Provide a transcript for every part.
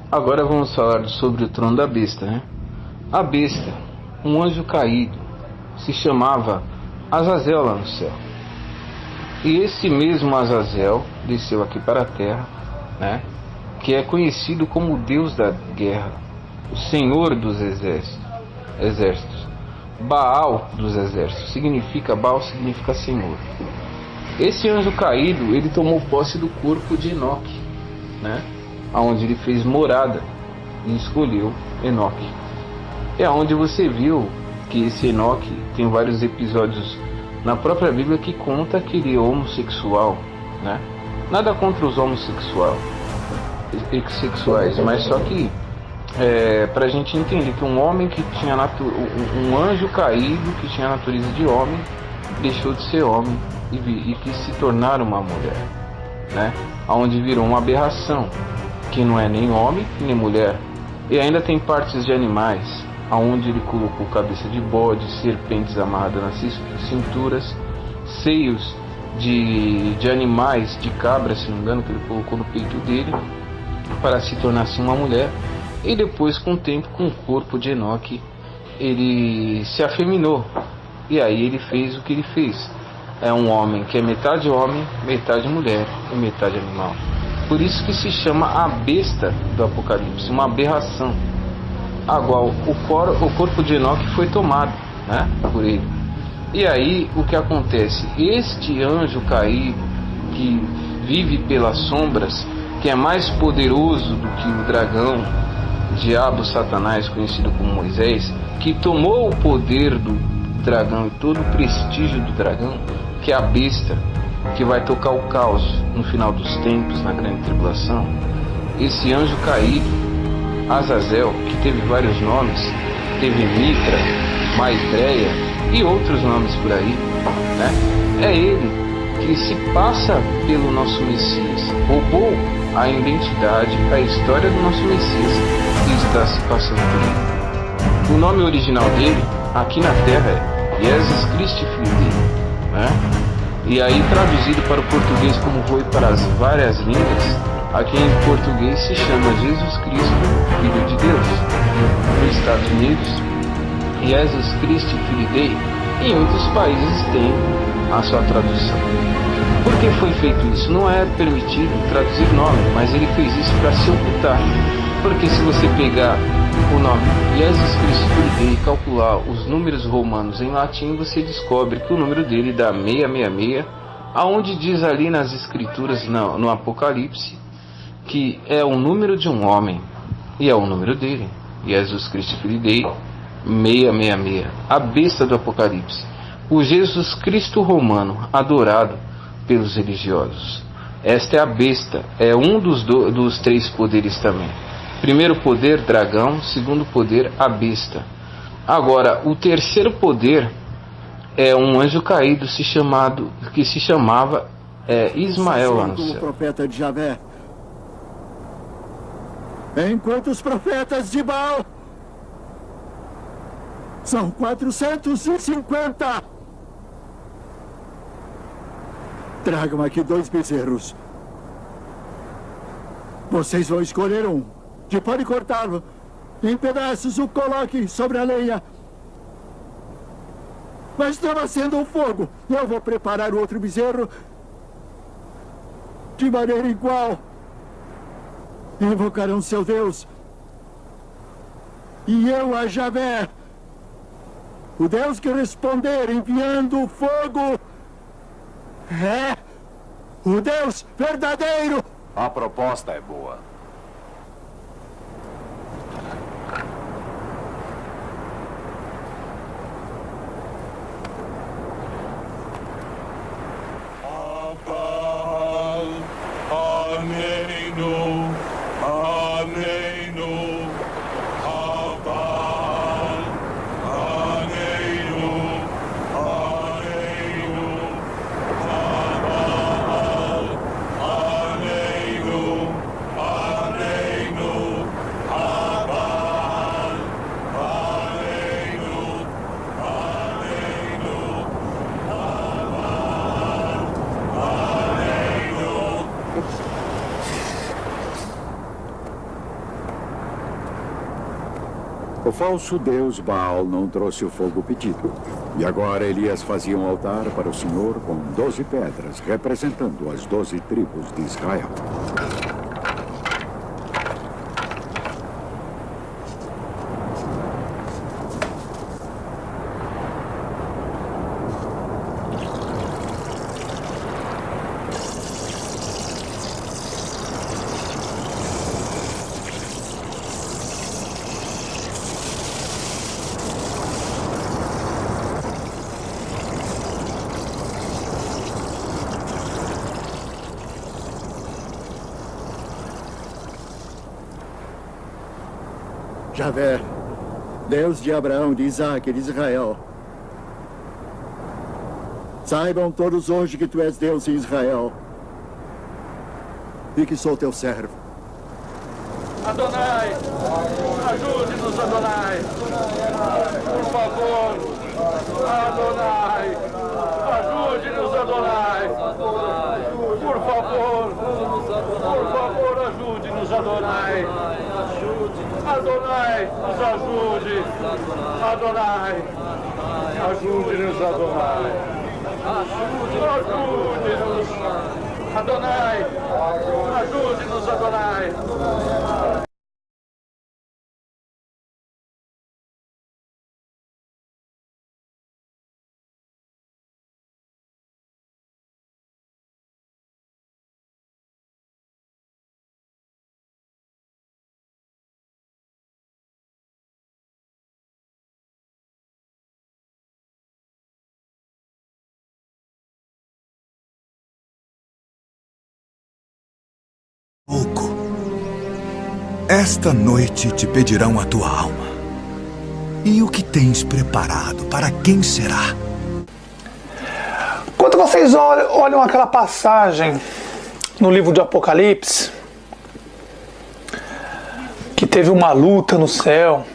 Agora vamos falar sobre o trono da besta, né? A besta, um anjo caído, se chamava Azazel lá no céu. E esse mesmo Azazel desceu aqui para a terra, né? Que é conhecido como o Deus da guerra, o Senhor dos exércitos. Baal dos exércitos Baal significa Senhor. Esse anjo caído, ele tomou posse do corpo de Enoque, né? Onde ele fez morada e escolheu Enoque. É onde você viu que esse Enoque tem vários episódios na própria Bíblia que conta que ele é homossexual, né? Nada contra os homossexuais, mas só que para a gente entender que um homem que tinha um anjo caído que tinha a natureza de homem deixou de ser homem e quis se tornar uma mulher, né? Onde virou uma aberração, que não é nem homem nem mulher, e ainda tem partes de animais, aonde ele colocou cabeça de bode, serpentes amarradas nas cinturas, seios de animais, de cabra, se não me engano, que ele colocou no peito dele, para se tornar assim uma mulher. E depois, com o tempo, com o corpo de Enoque, ele se afeminou, e aí ele fez o que ele fez. É um homem que é metade homem, metade mulher e metade animal. Por isso que se chama a besta do Apocalipse, uma aberração. Agora, o corpo de Enoque foi tomado, né, por ele. E aí, o que acontece? Este anjo caído, que vive pelas sombras, que é mais poderoso do que o dragão, diabo, Satanás, conhecido como Moisés, que tomou o poder do dragão e todo o prestígio do dragão, que é a besta, que vai tocar o caos no final dos tempos, na grande tribulação. Esse anjo caído, Azazel, que teve vários nomes, teve Mitra, Maitreya e outros nomes por aí, né? É ele que se passa pelo nosso Messias, roubou a identidade, a história do nosso Messias, que está se passando por ele. O nome original dele, aqui na Terra, é Jesus Christi Filho dele, né? E aí, traduzido para o português, como foi para as várias línguas, aqui em português se chama Jesus Cristo, Filho de Deus. Nos Estados Unidos, Jesus Christi Filho dele, e em muitos países tem a sua tradução. Por que foi feito isso? Não é permitido traduzir nome, mas ele fez isso para se ocultar. Porque se você pegar o nome Jesus Cristo Filho dele e calcular os números romanos em latim, você descobre que o número dele dá 666, aonde diz ali nas escrituras, no Apocalipse, que é o número de um homem, e é o número dele, Jesus Cristo Filho dele, 666, a besta do Apocalipse, o Jesus Cristo romano, adorado pelos religiosos. Esta é a besta, é um dos três poderes também. Primeiro poder, dragão. Segundo poder, a besta. Agora, o terceiro poder é um anjo caído que se chamava Ismael lá no céu. O profeta de Javé. Enquanto os profetas de Baal são 450. Tragam aqui 2 bezerros. Vocês vão escolher um. De pode cortá-lo em pedaços, o coloque sobre a lenha. Mas estava sendo um fogo. Eu vou preparar o outro bezerro de maneira igual. Invocarão seu Deus. E eu a Javé, o Deus que responder enviando o fogo, é o Deus verdadeiro. A proposta é boa. O falso deus Baal não trouxe o fogo pedido. E agora Elias fazia um altar para o Senhor com 12 pedras, representando as 12 tribos de Israel. Javé, Deus de Abraão, de Isaac e de Israel. Saibam todos hoje que tu és Deus em Israel e que sou teu servo. Adonai, ajude-nos, Adonai, por favor, Adonai, ajude-nos, Adonai, por favor, ajude-nos, Adonai, Adonai, nos ajude, Adonai, ajude-nos, Adonai, ajude-nos, Adonai, ajude-nos, Adonai. Pouco. Esta noite te pedirão a tua alma. E o que tens preparado? Para quem será? Quando vocês olham aquela passagem no livro de Apocalipse, que teve uma luta no céu,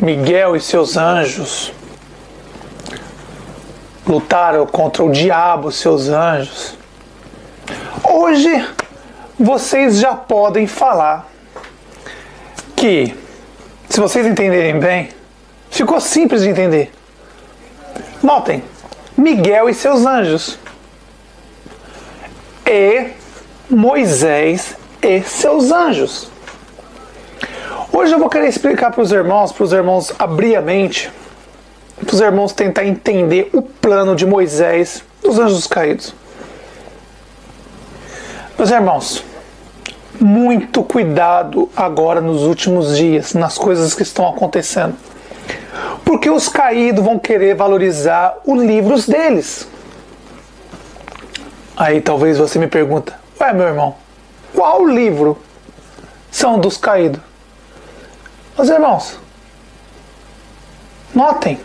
Miguel e seus anjos lutaram contra o diabo e seus anjos. Hoje vocês já podem falar que, se vocês entenderem bem, ficou simples de entender. Notem, Miguel e seus anjos, e Moisés e seus anjos. Hoje eu vou querer explicar para os irmãos abrir a mente, para os irmãos tentar entender o plano de Moisés dos anjos caídos. Meus irmãos, muito cuidado agora nos últimos dias, nas coisas que estão acontecendo. Porque os caídos vão querer valorizar os livros deles. Aí talvez você me pergunta, ué, meu irmão, qual livro são dos caídos? Meus irmãos, notem,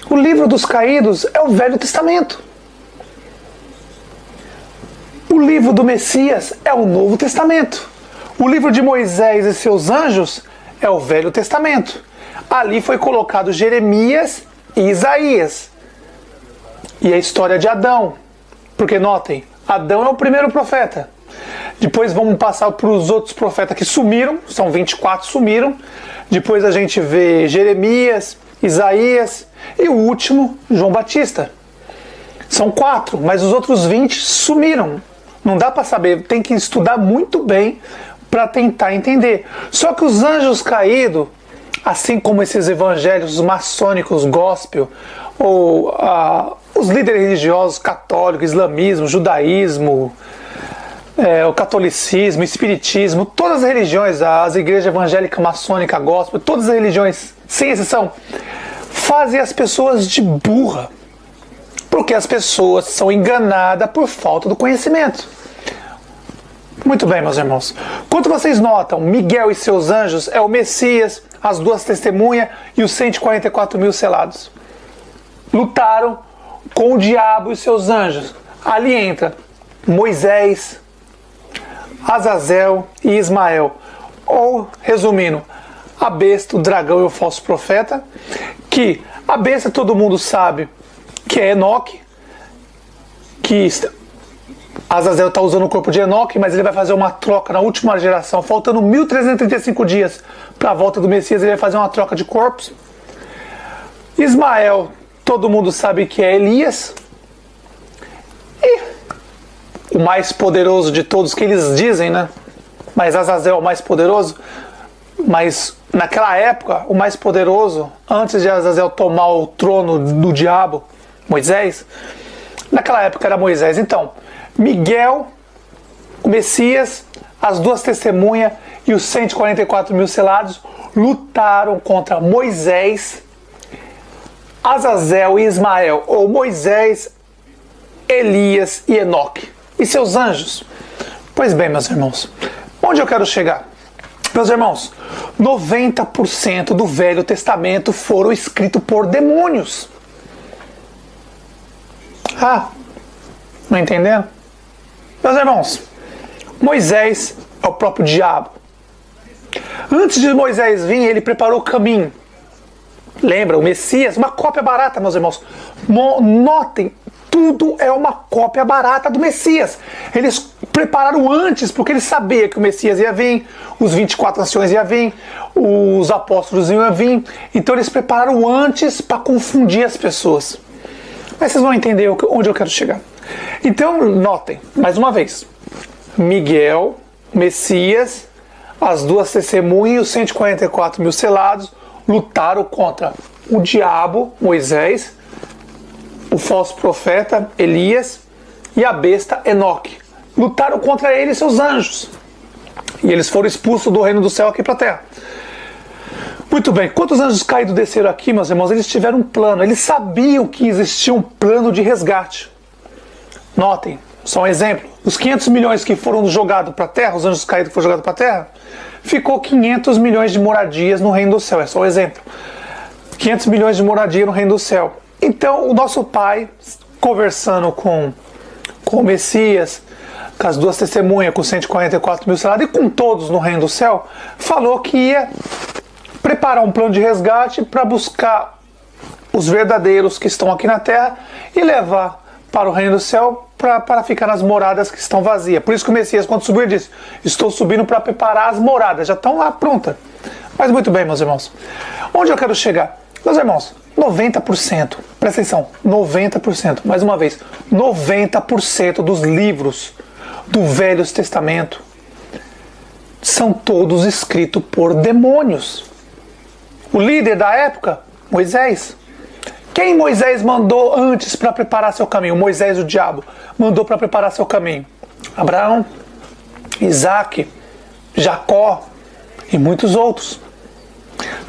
o livro dos caídos é o Velho Testamento. O livro do Messias é o Novo Testamento. O livro de Moisés e seus anjos é o Velho Testamento. Ali foi colocado Jeremias e Isaías. E a história de Adão. Porque notem, Adão é o primeiro profeta. Depois vamos passar para os outros profetas que sumiram. São 24, sumiram. Depois a gente vê Jeremias, Isaías e o último, João Batista. São 4, mas os outros 20 sumiram. Não dá para saber, tem que estudar muito bem para tentar entender. Só que os anjos caídos, assim como esses evangelhos maçônicos, gospel, ou os líderes religiosos católicos, islamismo, judaísmo, o catolicismo, o espiritismo, todas as religiões, as igrejas evangélicas, maçônica, gospel, todas as religiões, sem exceção, fazem as pessoas de burra. Porque as pessoas são enganadas por falta do conhecimento. Muito bem, meus irmãos. Quando vocês notam, Miguel e seus anjos é o Messias, as 2 testemunhas e os 144 mil selados. Lutaram com o diabo e seus anjos. Ali entra Moisés, Azazel e Ismael. Ou, resumindo, a besta, o dragão e o falso profeta. Que a besta todo mundo sabe que é Enoque, que Azazel está usando o corpo de Enoque, mas ele vai fazer uma troca na última geração, faltando 1335 dias para a volta do Messias, ele vai fazer uma troca de corpos. Ismael, todo mundo sabe que é Elias. E o mais poderoso de todos, que eles dizem, né? Mas Azazel é o mais poderoso. Mas naquela época, o mais poderoso, antes de Azazel tomar o trono do diabo, Moisés, naquela época era Moisés. Então, Miguel, o Messias, as duas testemunhas e os 144 mil selados lutaram contra Moisés, Azazel e Ismael, ou Moisés, Elias e Enoque, e seus anjos. Pois bem, meus irmãos, onde eu quero chegar? Meus irmãos, 90% do Velho Testamento foram escritos por demônios. Ah, não entendendo? Meus irmãos, Moisés é o próprio diabo. Antes de Moisés vir, ele preparou o caminho. Lembra, o Messias, uma cópia barata, meus irmãos. Notem, tudo é uma cópia barata do Messias. Eles prepararam antes, porque eles sabiam que o Messias ia vir, os 24 anciões iam vir, os apóstolos iam vir. Então eles prepararam antes para confundir as pessoas. Mas vocês vão entender onde eu quero chegar. Então, notem, mais uma vez, Miguel, Messias, as duas testemunhas e os 144 mil selados lutaram contra o diabo, Moisés, o falso profeta, Elias, e a besta, Enoque. Lutaram contra ele e seus anjos. E eles foram expulsos do reino do céu aqui para a terra. Muito bem, quando os anjos caídos desceram aqui, meus irmãos, eles tiveram um plano. Eles sabiam que existia um plano de resgate. Notem, só um exemplo. Os 500 milhões que foram jogados para a terra, os anjos caídos que foram jogados para a terra, ficou 500 milhões de moradias no reino do céu. É só um exemplo. 500 milhões de moradia no reino do céu. Então, o nosso pai, conversando com o Messias, com as duas testemunhas, com 144 mil selados e com todos no reino do céu, falou que ia preparar um plano de resgate para buscar os verdadeiros que estão aqui na terra e levar para o reino do céu para ficar nas moradas que estão vazias. Por isso que o Messias, quando subiu, ele disse: estou subindo para preparar as moradas, já estão lá prontas. Mas muito bem, meus irmãos, onde eu quero chegar? Meus irmãos, 90%, presta atenção, 90%, mais uma vez, 90% dos livros do Velho Testamento são todos escritos por demônios. O líder da época, Moisés. Quem Moisés mandou antes para preparar seu caminho? Moisés, o diabo, mandou para preparar seu caminho. Abraão, Isaac, Jacó e muitos outros.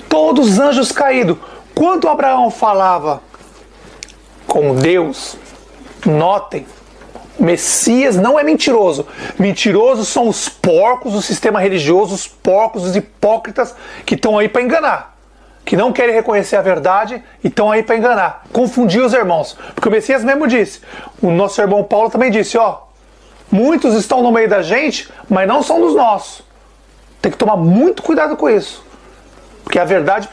Todos os anjos caídos. Quando Abraão falava com Deus, notem, o Messias não é mentiroso. Mentirosos são os porcos do sistema religioso, os porcos, os hipócritas que estão aí para enganar. Que não querem reconhecer a verdade e estão aí para enganar, confundir os irmãos. Porque o Messias mesmo disse, o nosso irmão Paulo também disse, muitos estão no meio da gente, mas não são dos nossos. Tem que tomar muito cuidado com isso. Porque a verdade